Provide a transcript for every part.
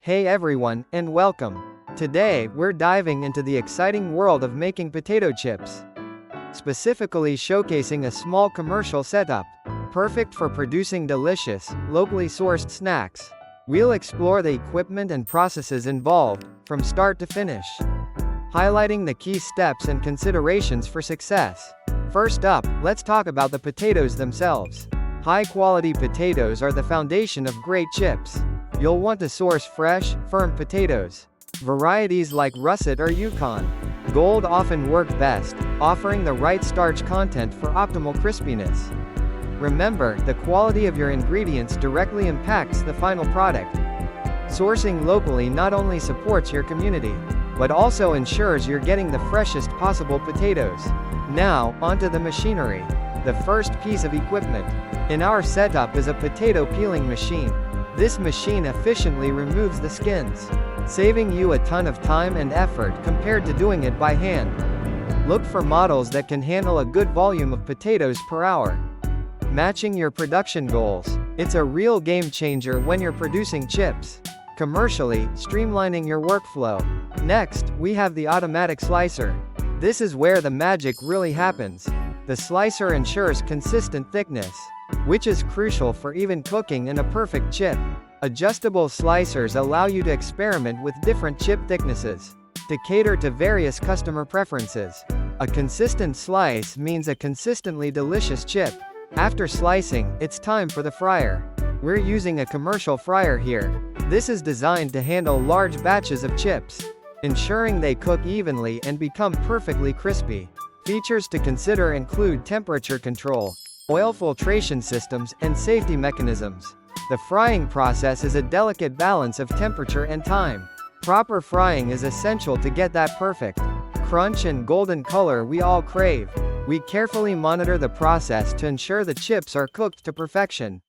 Hey everyone, and welcome. Today, we're diving into the exciting world of making potato chips. Specifically showcasing a small commercial setup, perfect for producing delicious, locally sourced snacks. We'll explore the equipment and processes involved, from start to finish, highlighting the key steps and considerations for success. First up, let's talk about the potatoes themselves. High-quality potatoes are the foundation of great chips. You'll want to source fresh, firm potatoes. Varieties like Russet or Yukon Gold often work best, offering the right starch content for optimal crispiness. Remember, the quality of your ingredients directly impacts the final product. Sourcing locally not only supports your community, but also ensures you're getting the freshest possible potatoes. Now, onto the machinery. The first piece of equipment in our setup is a potato peeling machine. This machine efficiently removes the skins, saving you a ton of time and effort compared to doing it by hand. Look for models that can handle a good volume of potatoes per hour. Matching your production goals. It's a real game changer when you're producing chips commercially, streamlining your workflow. Next, we have the automatic slicer. This is where the magic really happens. The slicer ensures consistent thickness, which is crucial for even cooking in a perfect chip. Adjustable slicers allow you to experiment with different chip thicknesses to cater to various customer preferences. A consistent slice means a consistently delicious chip. After slicing, it's time for the fryer. We're using a commercial fryer here. This is designed to handle large batches of chips, ensuring they cook evenly and become perfectly crispy. Features to consider include temperature control, oil filtration systems, and safety mechanisms. The frying process is a delicate balance of temperature and time. Proper frying is essential to get that perfect crunch and golden color we all crave. We carefully monitor the process to ensure the chips are cooked to perfection.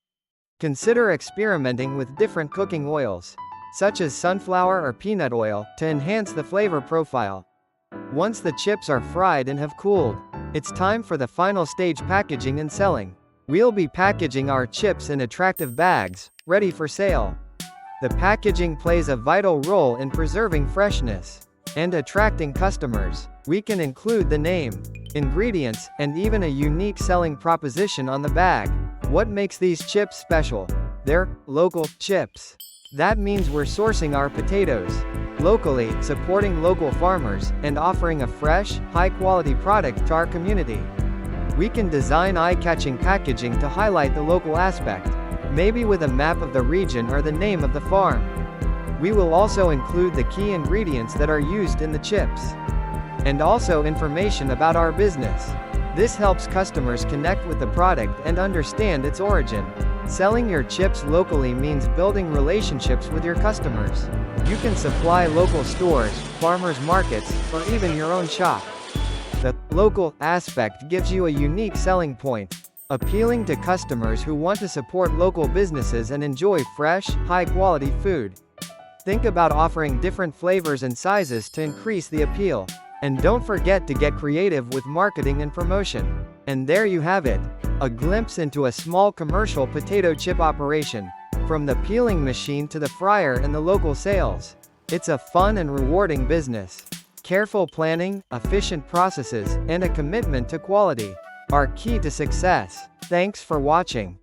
Consider experimenting with different cooking oils, such as sunflower or peanut oil, to enhance the flavor profile. Once the chips are fried and have cooled, it's time for the final stage: packaging and selling. We'll be packaging our chips in attractive bags, ready for sale. The packaging plays a vital role in preserving freshness and attracting customers. We can include the name, ingredients, and even a unique selling proposition on the bag. What makes these chips special? They're local chips. That means we're sourcing our potatoes locally, supporting local farmers, and offering a fresh, high-quality product to our community. We can design eye-catching packaging to highlight the local aspect, maybe with a map of the region or the name of the farm. We will also include the key ingredients that are used in the chips, and also information about our business. This helps customers connect with the product and understand its origin. Selling your chips locally means building relationships with your customers. You can supply local stores, farmers markets, or even your own shop. The local aspect gives you a unique selling point, appealing to customers who want to support local businesses and enjoy fresh, high-quality food. Think about offering different flavors and sizes to increase the appeal. And don't forget to get creative with marketing and promotion. And there you have it, a glimpse into a small commercial potato chip operation. From the peeling machine to the fryer and the local sales. It's a fun and rewarding business. Careful planning, efficient processes, and a commitment to quality are key to success. Thanks for watching.